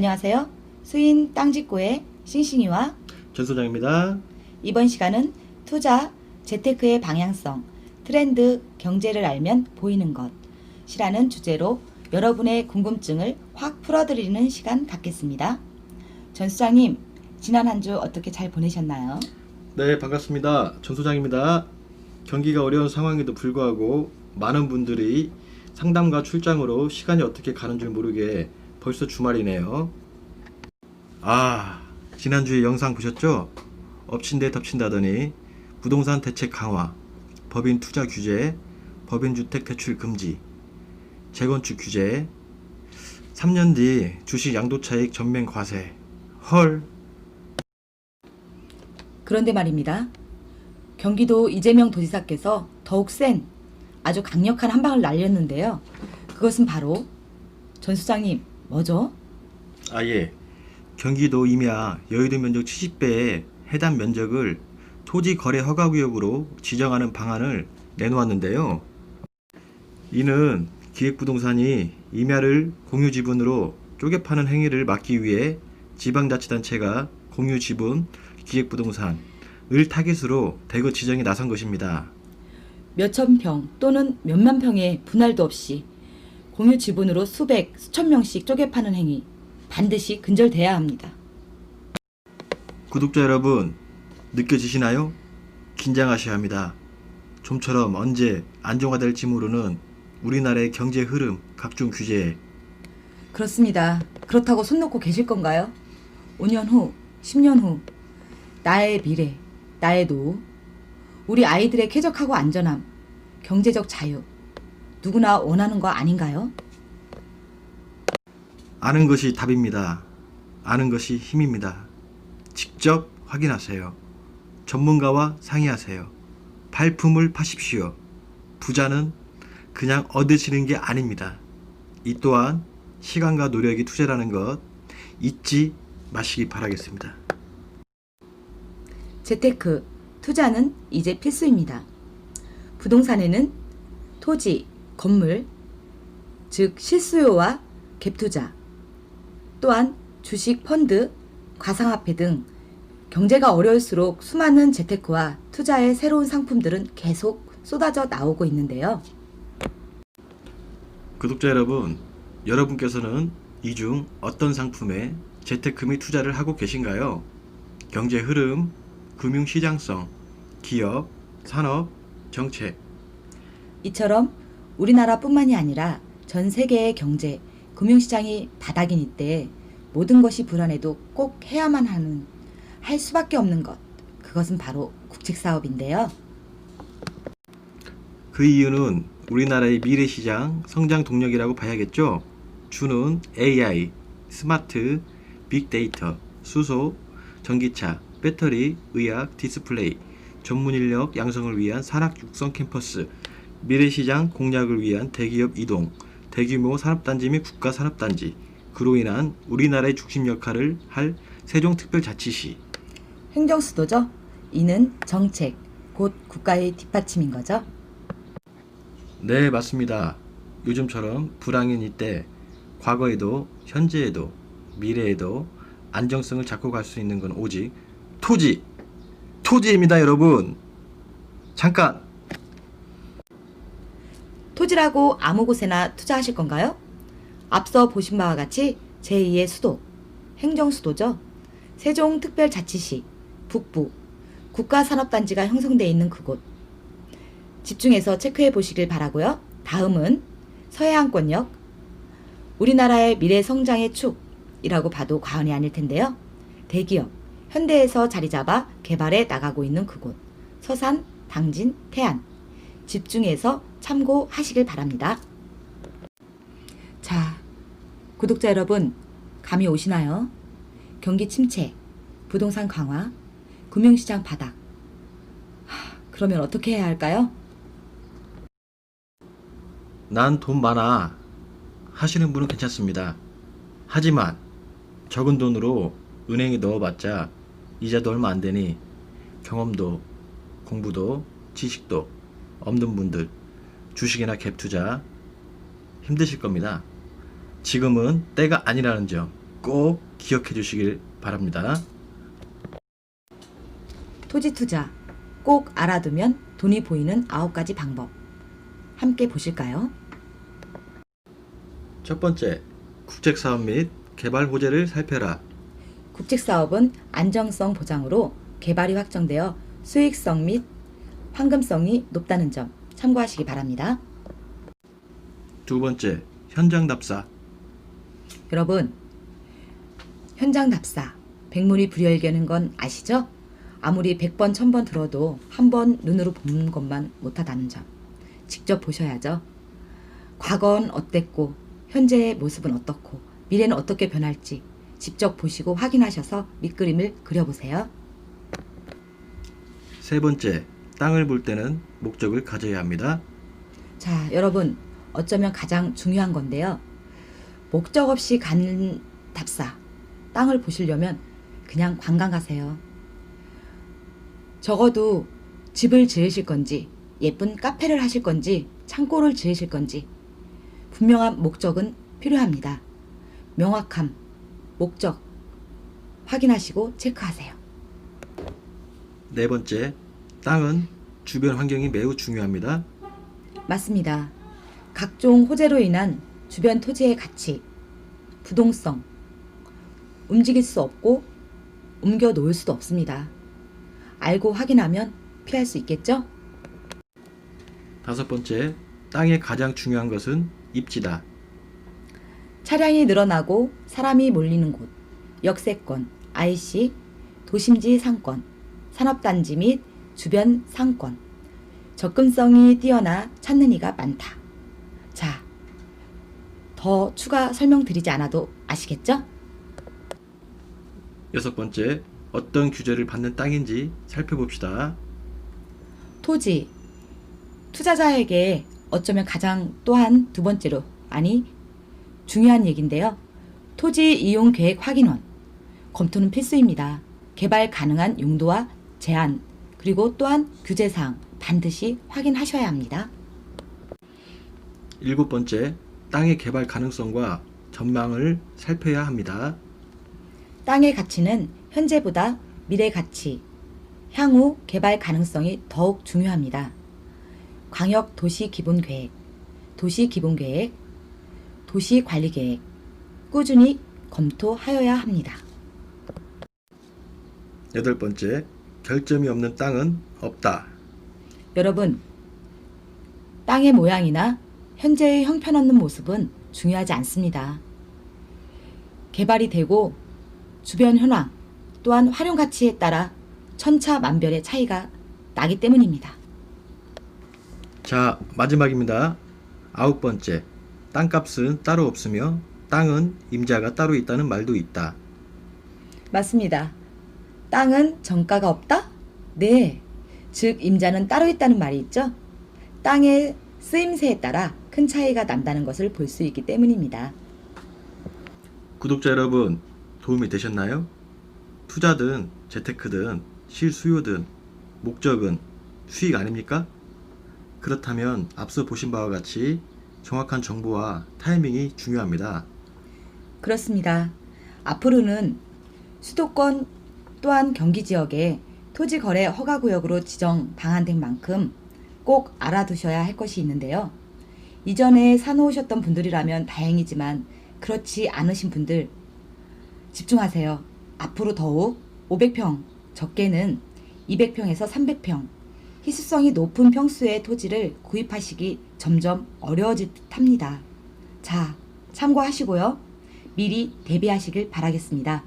안녕하세요. 수인 땅짓고의 싱싱이와 전 소장입니다. 이번 시간은 투자, 재테크의 방향성, 트렌드, 경제를 알면 보이는 것이라는 주제로 여러분의 궁금증을 확 풀어드리는 시간 갖겠습니다. 전 수장님, 지난 한 주 어떻게 잘 보내셨나요? 네, 반갑습니다. 전 소장입니다. 경기가 어려운 상황에도 불구하고 많은 분들이 상담과 출장으로 시간이 어떻게 가는 줄 모르게 벌써 주말이네요. 지난주에 영상 보셨죠? 엎친 데 덮친다더니 부동산 대책 강화, 법인 투자 규제, 법인 주택 대출 금지, 재건축 규제, 3년 뒤 주식 양도차익 전면 과세. 헐. 그런데 말입니다. 경기도 이재명 도지사께서 더욱 센 아주 강력한 한 방을 날렸는데요. 그것은 바로 전 수장님, 뭐죠? 예. 경기도 임야 여의도 면적 70배의 해당 면적을 토지 거래 허가 구역으로 지정하는 방안을 내놓았는데요. 이는 기획부동산이 임야를 공유 지분으로 쪼개 파는 행위를 막기 위해 지방자치단체가 공유 지분 기획부동산을 타깃으로 대거 지정에 나선 것입니다. 몇천 평 또는 몇만 평의 분할도 없이 공유 지분으로 수백, 수천 명씩 쪼개 파는 행위 반드시 근절돼야 합니다. 구독자 여러분, 느껴지시나요? 긴장하셔야 합니다. 좀처럼 언제 안정화될지 모르는 우리나라의 경제 흐름, 각종 규제. 그렇습니다. 그렇다고 손 놓고 계실 건가요? 5년 후, 10년 후, 나의 미래, 나의 노후, 우리 아이들의 쾌적하고 안전함, 경제적 자유, 누구나 원하는 거 아닌가요? 아는 것이 답입니다. 아는 것이 힘입니다. 직접 확인하세요. 전문가와 상의하세요. 발품을 파십시오. 부자는 그냥 얻으시는 게 아닙니다. 이 또한 시간과 노력이 투자라는 것 잊지 마시기 바라겠습니다. 재테크, 투자는 이제 필수입니다. 부동산에는 토지, 건물, 즉 실수요와 갭투자, 또한 주식, 펀드, 가상화폐 등 경제가 어려울수록 수많은 재테크와 투자의 새로운 상품들은 계속 쏟아져 나오고 있는데요. 구독자 여러분, 여러분께서는 이 중 어떤 상품에 재테크 및 투자를 하고 계신가요? 경제 흐름, 금융시장성, 기업, 산업, 정책. 이처럼 우리나라뿐만이 아니라 전 세계의 경제, 금융시장이 바닥인 이때 모든 것이 불안해도 꼭 해야만 하는, 할 수밖에 없는 것, 그것은 바로 국책사업인데요. 그 이유는 우리나라의 미래시장 성장 동력이라고 봐야겠죠? 주는 AI, 스마트, 빅데이터, 수소, 전기차, 배터리, 의학, 디스플레이, 전문인력 양성을 위한 산학 육성 캠퍼스, 미래시장 공략을 위한 대기업 이동, 대규모 산업단지 및 국가산업단지, 그로 인한 우리나라의 중심 역할을 할 세종특별자치시. 행정수도죠. 이는 정책, 곧 국가의 뒷받침인 거죠. 네, 맞습니다. 요즘처럼 불황인 이때 과거에도 현재에도 미래에도 안정성을 잡고 갈 수 있는 건 오직 토지입니다, 여러분. 잠깐. 토지라고 아무 곳에나 투자하실 건가요? 앞서 보신 바와 같이 제2의 수도, 행정수도죠. 세종특별자치시, 북부, 국가산업단지가 형성되어 있는 그곳. 집중해서 체크해 보시길 바라고요. 다음은 서해안권역, 우리나라의 미래 성장의 축이라고 봐도 과언이 아닐 텐데요. 대기업, 현대에서 자리 잡아 개발해 나가고 있는 그곳. 서산, 당진, 태안. 집중해서 참고하시길 바랍니다. 자, 구독자 여러분, 감이 오시나요? 경기 침체, 부동산 강화, 금융시장 바닥. 그러면 어떻게 해야 할까요? 난 돈 많아 하시는 분은 괜찮습니다. 하지만 적은 돈으로 은행에 넣어봤자 이자도 얼마 안 되니 경험도 공부도 지식도 없는 분들 주식이나 갭 투자 힘드실 겁니다. 지금은 때가 아니라는 점 꼭 기억해 주시길 바랍니다. 토지 투자 꼭 알아두면 돈이 보이는 9가지 방법. 함께 보실까요? 첫 번째, 국책사업 및 개발 호재를 살펴라. 국책사업은 안정성 보장으로 개발이 확정되어 수익성 및 황금성이 높다는 점 참고하시기 바랍니다. 두 번째, 현장 답사. 여러분, 현장 답사, 백문이 불여일견인 건 아시죠? 아무리 100번, 1000번 들어도 한 번 눈으로 보는 것만 못하다는 점 직접 보셔야죠. 과거는 어땠고 현재의 모습은 어떻고 미래는 어떻게 변할지 직접 보시고 확인하셔서 밑그림을 그려보세요. 세 번째, 땅을 볼 때는 목적을 가져야 합니다. 자, 여러분, 어쩌면 가장 중요한 건데요. 목적 없이 가는 답사, 땅을 보시려면 그냥 관광 가세요. 적어도 집을 지으실 건지, 예쁜 카페를 하실 건지, 창고를 지으실 건지 분명한 목적은 필요합니다. 명확함, 목적 확인하시고 체크하세요. 네 번째, 땅은 주변 환경이 매우 중요합니다. 맞습니다. 각종 호재로 인한 주변 토지의 가치, 부동성, 움직일 수 없고 옮겨 놓을 수도 없습니다. 알고 확인하면 피할 수 있겠죠? 다섯 번째, 땅의 가장 중요한 것은 입지다. 차량이 늘어나고 사람이 몰리는 곳, 역세권, IC, 도심지 상권, 산업단지 및 주변 상권, 접근성이 뛰어나 찾는 이가 많다. 자, 더 추가 설명드리지 않아도 아시겠죠? 여섯 번째, 어떤 규제를 받는 땅인지 살펴봅시다. 토지, 투자자에게 어쩌면 가장 또한 두 번째로, 아니 중요한 얘기인데요. 토지 이용 계획 확인원, 검토는 필수입니다. 개발 가능한 용도와 제한, 그리고 또한 규제사항 반드시 확인하셔야 합니다. 일곱 번째, 땅의 개발 가능성과 전망을 살펴야 합니다. 땅의 가치는 현재보다 미래 가치, 향후 개발 가능성이 더욱 중요합니다. 광역 도시 기본 계획, 도시 기본 계획, 도시 관리 계획 꾸준히 검토하여야 합니다. 여덟 번째, 결점이 없는 땅은 없다. 여러분, 땅의 모양이나 현재의 형편없는 모습은 중요하지 않습니다. 개발이 되고 주변 현황 또한 활용 가치에 따라 천차만별의 차이가 나기 때문입니다. 자, 마지막입니다. 아홉 번째, 땅값은 따로 없으며 땅은 임자가 따로 있다는 말도 있다. 맞습니다. 땅은 정가가 없다? 네. 즉 임자는 따로 있다는 말이 있죠. 땅의 쓰임새에 따라 큰 차이가 난다는 것을 볼 수 있기 때문입니다. 구독자 여러분, 도움이 되셨나요? 투자든 재테크든 실수요든 목적은 수익 아닙니까? 그렇다면 앞서 보신 바와 같이 정확한 정보와 타이밍이 중요합니다. 그렇습니다. 앞으로는 수도권 또한 경기 지역에 토지 거래 허가 구역으로 지정 방한된 만큼 꼭 알아두셔야 할 것이 있는데요. 이전에 사놓으셨던 분들이라면 다행이지만 그렇지 않으신 분들 집중하세요. 앞으로 더욱 500평, 적게는 200평에서 300평, 희소성이 높은 평수의 토지를 구입하시기 점점 어려워질 듯합니다. 자, 참고하시고요. 미리 대비하시길 바라겠습니다.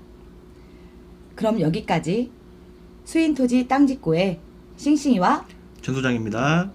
그럼 여기까지 수인토지 땅짓고의 싱싱이와 전 소장입니다.